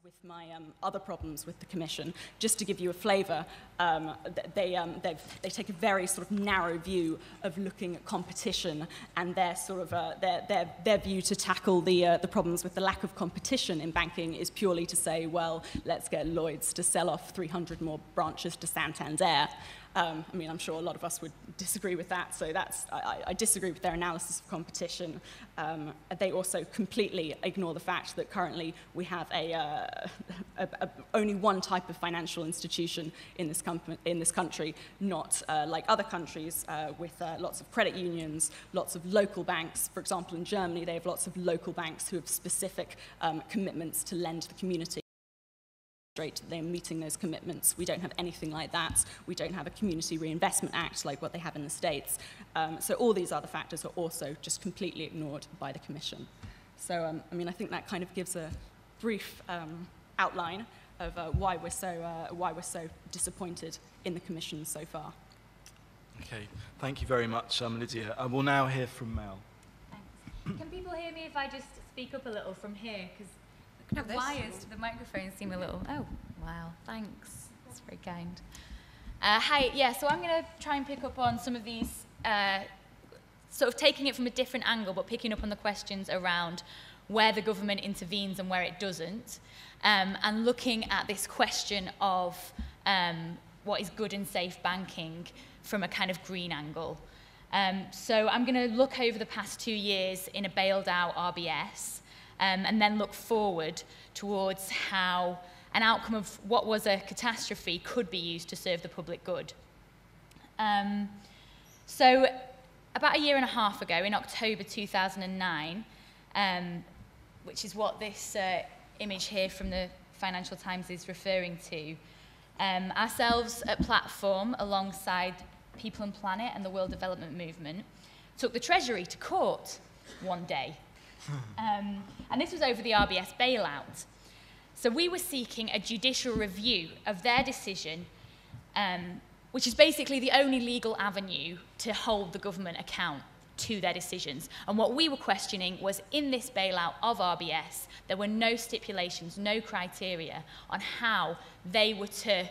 with my other problems with the Commission, just to give you a flavour, they take a very sort of narrow view of looking at competition, and their sort of their view to tackle the problems with the lack of competition in banking is purely to say, well, let's get Lloyds to sell off 300 more branches to Santander. I mean, I'm sure a lot of us would disagree with that, so I disagree with their analysis of competition. They also completely ignore the fact that currently we have only one type of financial institution in this country, not like other countries with lots of credit unions, lots of local banks. For example, in Germany, they have lots of local banks who have specific commitments to lend to the community. They're meeting those commitments. We don't have anything like that. We don't have a Community Reinvestment Act like what they have in the States. So all these other factors are also just completely ignored by the Commission. So, I mean, I think that kind of gives a brief outline of why we're so disappointed in the Commission so far. Okay, thank you very much, Lydia. I will now hear from Mel. Thanks. Can people hear me if I just speak up a little from here? Because the wires to the microphone seem a little... Oh, wow, thanks. That's very kind. Hi, yeah, so I'm going to try and pick up on some of these, sort of taking it from a different angle, but picking up on the questions around where the government intervenes and where it doesn't, and looking at this question of what is good and safe banking from a kind of green angle. So I'm going to look over the past 2 years in a bailed out RBS, and then look forward towards how an outcome of what was a catastrophe could be used to serve the public good. So about 1.5 years ago, in October 2009, which is what this image here from the Financial Times is referring to, ourselves at Platform, alongside People and Planet and the World Development Movement, took the Treasury to court one day. And this was over the RBS bailout. So we were seeking a judicial review of their decision, which is basically the only legal avenue to hold the government account to their decisions. And what we were questioning was, in this bailout of RBS, there were no stipulations, no criteria on how they were to,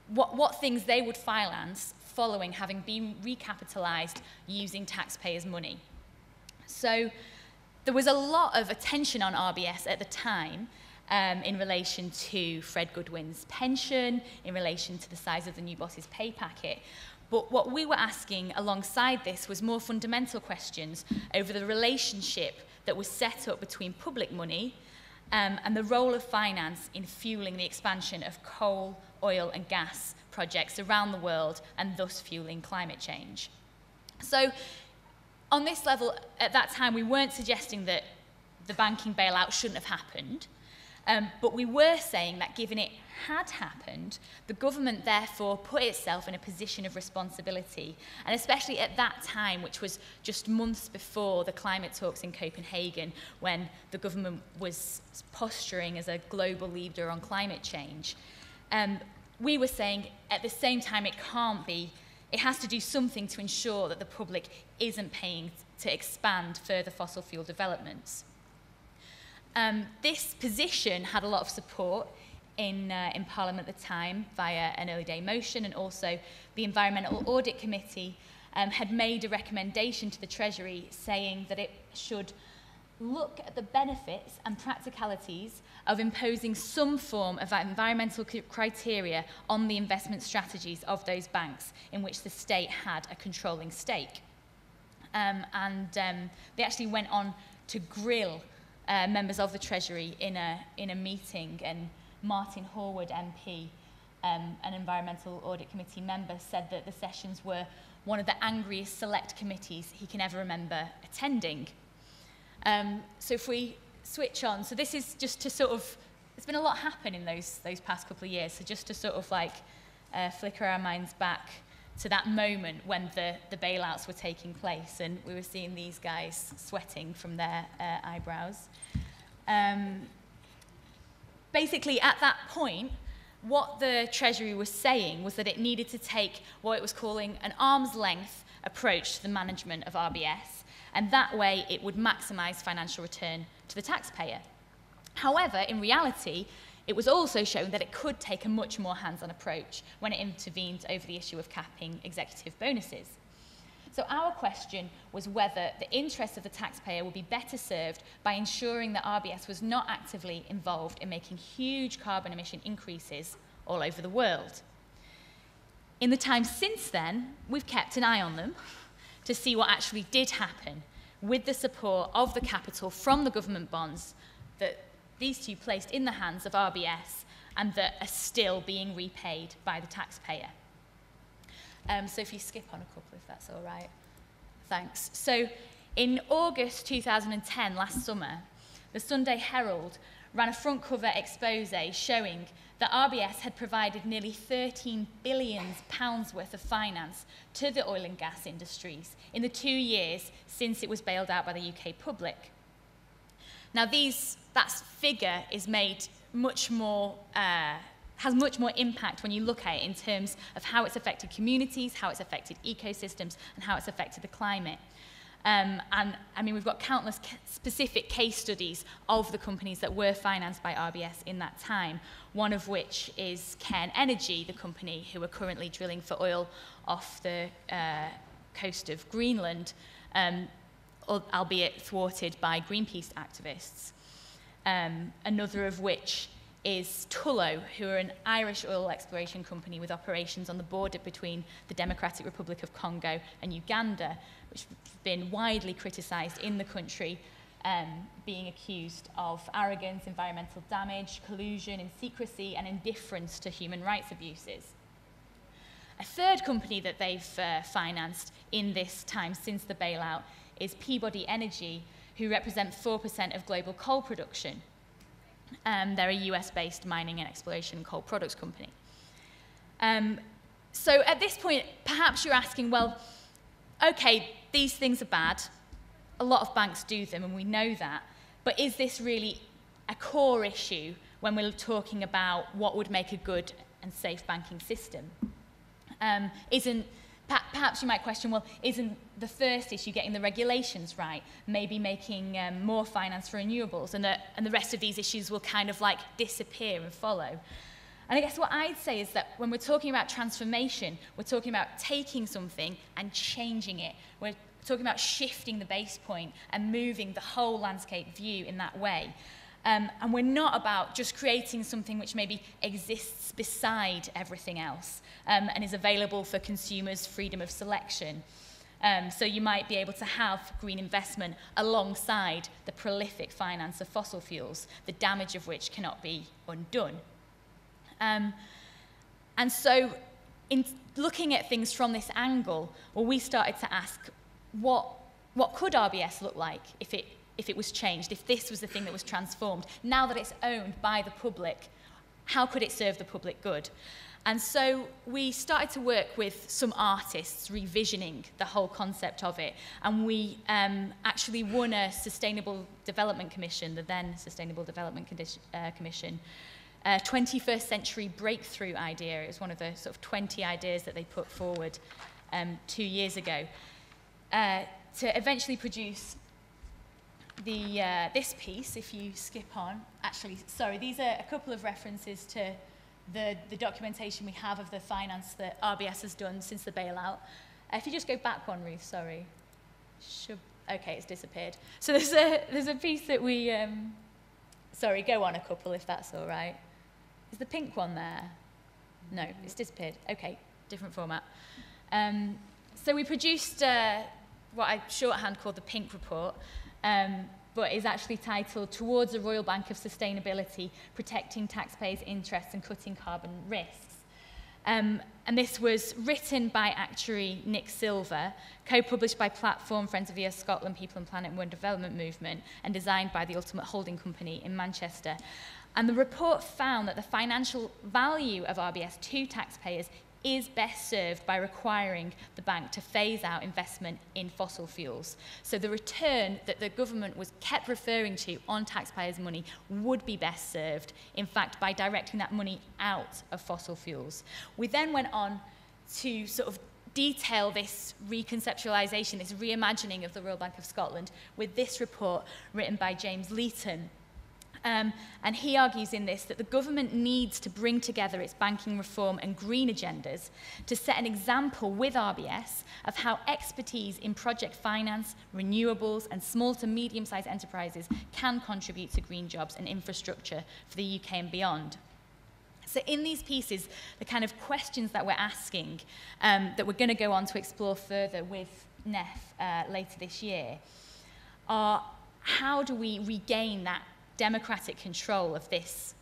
what things they would finance following having been recapitalised using taxpayers' money. So there was a lot of attention on RBS at the time in relation to Fred Goodwin's pension, in relation to the size of the new boss's pay packet. But what we were asking alongside this was more fundamental questions over the relationship that was set up between public money and the role of finance in fueling the expansion of coal, oil and gas projects around the world, and thus fueling climate change. So on this level, at that time, we weren't suggesting that the banking bailout shouldn't have happened, but we were saying that given it had happened, the government therefore put itself in a position of responsibility, and especially at that time, which was just months before the climate talks in Copenhagen, when the government was posturing as a global leader on climate change. We were saying at the same time it can't be. It has to do something to ensure that the public isn't paying to expand further fossil fuel developments. This position had a lot of support in Parliament at the time via an early day motion, and also the Environmental Audit Committee had made a recommendation to the Treasury saying that it should look at the benefits and practicalities of imposing some form of environmental criteria on the investment strategies of those banks in which the state had a controlling stake. They actually went on to grill members of the Treasury in a meeting, and Martin Howarth MP, an Environmental Audit Committee member, said that the sessions were one of the angriest select committees he can ever remember attending. So if we switch on, so this is just to sort of, there's been a lot happen in those past couple of years, so just to sort of like flicker our minds back to that moment when the bailouts were taking place, and we were seeing these guys sweating from their eyebrows. Basically, at that point, what the Treasury was saying was that it needed to take what it was calling an arm's length approach to the management of RBS, and that way it would maximise financial return to the taxpayer. However, in reality, it was also shown that it could take a much more hands-on approach when it intervened over the issue of capping executive bonuses. So our question was whether the interests of the taxpayer would be better served by ensuring that RBS was not actively involved in making huge carbon emission increases all over the world. In the time since then, we've kept an eye on them to see what actually did happen with the support of the capital from the government bonds that these two placed in the hands of RBS and that are still being repaid by the taxpayer. So if you skip on a couple, if that's all right. Thanks. So in August 2010, last summer, the Sunday Herald ran a front cover expose showing that RBS had provided nearly £13 billion worth of finance to the oil and gas industries in the 2 years since it was bailed out by the UK public. Now, that figure is made much more, has much more impact when you look at it in terms of how it's affected communities, how it's affected ecosystems, and how it's affected the climate. And I mean, we've got countless specific case studies of the companies that were financed by RBS in that time, one of which is Cairn Energy, the company who are currently drilling for oil off the coast of Greenland, albeit thwarted by Greenpeace activists. Another of which is Tullow, who are an Irish oil exploration company with operations on the border between the Democratic Republic of Congo and Uganda, which has been widely criticised in the country, being accused of arrogance, environmental damage, collusion and secrecy, and indifference to human rights abuses. A third company that they've financed in this time since the bailout is Peabody Energy, who represent 4% of global coal production. They're a US-based mining and exploration coal products company. So at this point, perhaps you're asking, well, okay, these things are bad. A lot of banks do them, and we know that. But is this really a core issue when we're talking about what would make a good and safe banking system? Perhaps you might question, well, isn't the first issue getting the regulations right? Maybe making more finance for renewables, and the rest of these issues will kind of like disappear and follow. And I guess what I'd say is that when we're talking about transformation, we're talking about taking something and changing it. We're talking about shifting the base point and moving the whole landscape view in that way. And we're not about just creating something which maybe exists beside everything else and is available for consumers' freedom of selection. So you might be able to have green investment alongside the prolific finance of fossil fuels, the damage of which cannot be undone. And so in looking at things from this angle, well, we started to ask, what could RBS look like if it was changed, if this was the thing that was transformed? Now that it's owned by the public, how could it serve the public good? And so we started to work with some artists revisioning the whole concept of it. And we actually won a Sustainable Development Commission, the then Sustainable Development Commission, 21st century breakthrough idea. It was one of the sort of 20 ideas that they put forward 2 years ago to eventually produce this piece. If you skip on, actually, sorry, these are a couple of references to the documentation we have of the finance that RBS has done since the bailout. If you just go back one, Ruth, sorry. Okay, it's disappeared. So there's a piece that we, sorry, go on a couple if that's all right. Is the pink one there? No, it's disappeared. Okay, different format. So we produced what I shorthand called the Pink Report, but is actually titled Towards a Royal Bank of Sustainability, Protecting Taxpayers' Interests and Cutting Carbon Risks. And this was written by actuary Nick Silver, co-published by Platform, Friends of the Earth Scotland, People and Planet and World Development Movement, and designed by the Ultimate Holding Company in Manchester. And the report found that the financial value of RBS to taxpayers is best served by requiring the bank to phase out investment in fossil fuels. So the return that the government was kept referring to on taxpayers' money would be best served, in fact, by directing that money out of fossil fuels. We then went on to sort of detail this reconceptualisation, this reimagining of the Royal Bank of Scotland with this report written by James Leeton, And he argues in this that the government needs to bring together its banking reform and green agendas to set an example with RBS of how expertise in project finance, renewables, and small to medium-sized enterprises can contribute to green jobs and infrastructure for the UK and beyond. So in these pieces, the kind of questions that we're asking, that we're going to go on to explore further with NEF later this year, are how do we regain that democratic control of these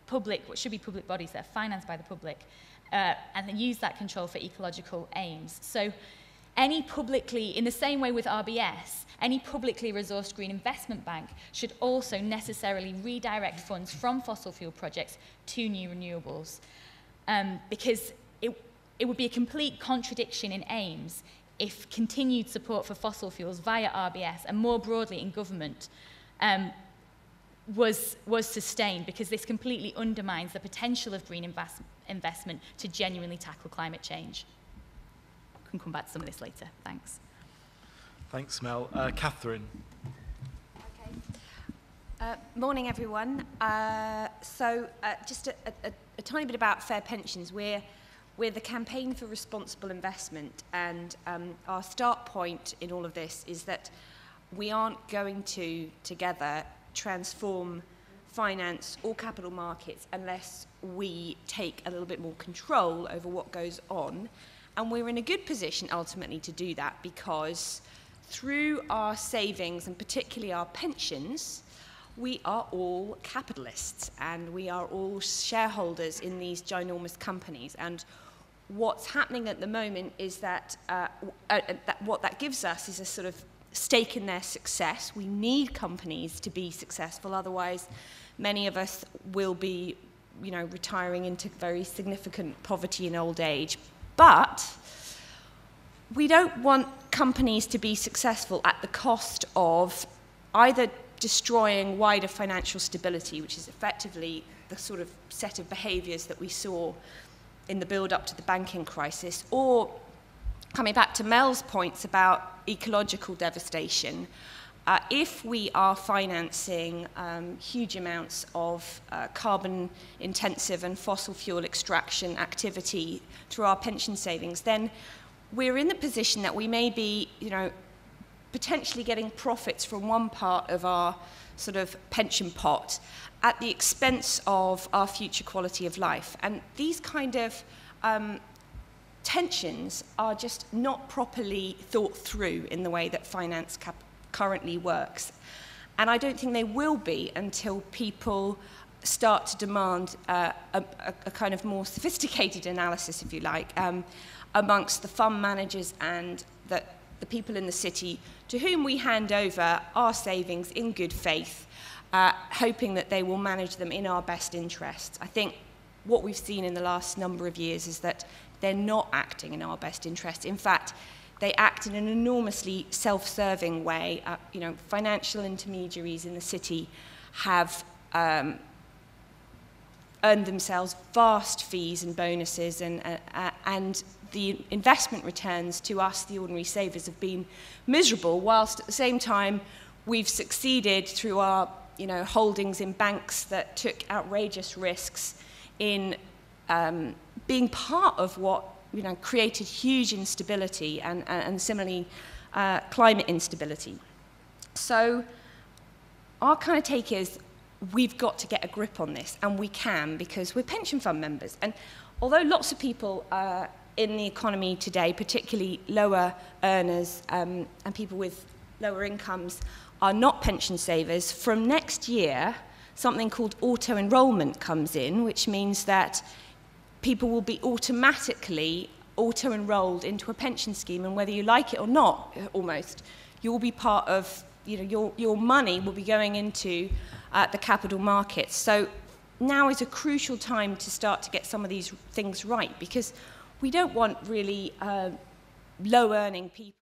public, what should be public bodies that are financed by the public, and then use that control for ecological aims. So any publicly, in the same way with RBS, any publicly resourced green investment bank should also necessarily redirect funds from fossil fuel projects to new renewables, because it would be a complete contradiction in aims if continued support for fossil fuels via RBS and more broadly in government was sustained, because this completely undermines the potential of green investment to genuinely tackle climate change. I can come back to some of this later. Thanks. Thanks, Mel. Catherine. Okay. Morning, everyone. Just a tiny bit about fair pensions. We're the Campaign for Responsible Investment, and our start point in all of this is that we aren't going to, together, transform finance or capital markets unless we take a little bit more control over what goes on. And we're in a good position ultimately to do that, because through our savings and particularly our pensions, we are all capitalists and we are all shareholders in these ginormous companies. And what's happening at the moment is that, what that gives us is a sort of stake in their success. We need companies to be successful, otherwise many of us will be, retiring into very significant poverty in old age. But we don't want companies to be successful at the cost of either destroying wider financial stability, which is effectively the sort of set of behaviours that we saw in the build-up to the banking crisis, or coming back to Mel's points about ecological devastation. If we are financing huge amounts of carbon-intensive and fossil fuel extraction activity through our pension savings, then we're in the position that we may be, potentially getting profits from one part of our sort of pension pot at the expense of our future quality of life. And these kind of tensions are just not properly thought through in the way that finance currently works. And I don't think they will be until people start to demand a kind of more sophisticated analysis, if you like, amongst the fund managers and the people in the city to whom we hand over our savings in good faith, hoping that they will manage them in our best interests. I think what we've seen in the last number of years is that they're not acting in our best interest. In fact, they act in an enormously self-serving way. Financial intermediaries in the city have earned themselves vast fees and bonuses, and the investment returns to us, the ordinary savers, have been miserable, whilst at the same time we've succeeded through our holdings in banks that took outrageous risks in being part of what created huge instability and similarly climate instability. So our kind of take is we've got to get a grip on this, and we can, because we're pension fund members. And although lots of people in the economy today, particularly lower earners and people with lower incomes, are not pension savers, from next year something called auto-enrollment comes in, which means that people will be automatically auto-enrolled into a pension scheme, and whether you like it or not, almost, you'll be part of, your money will be going into the capital markets. So now is a crucial time to start to get some of these things right, because we don't want really low-earning people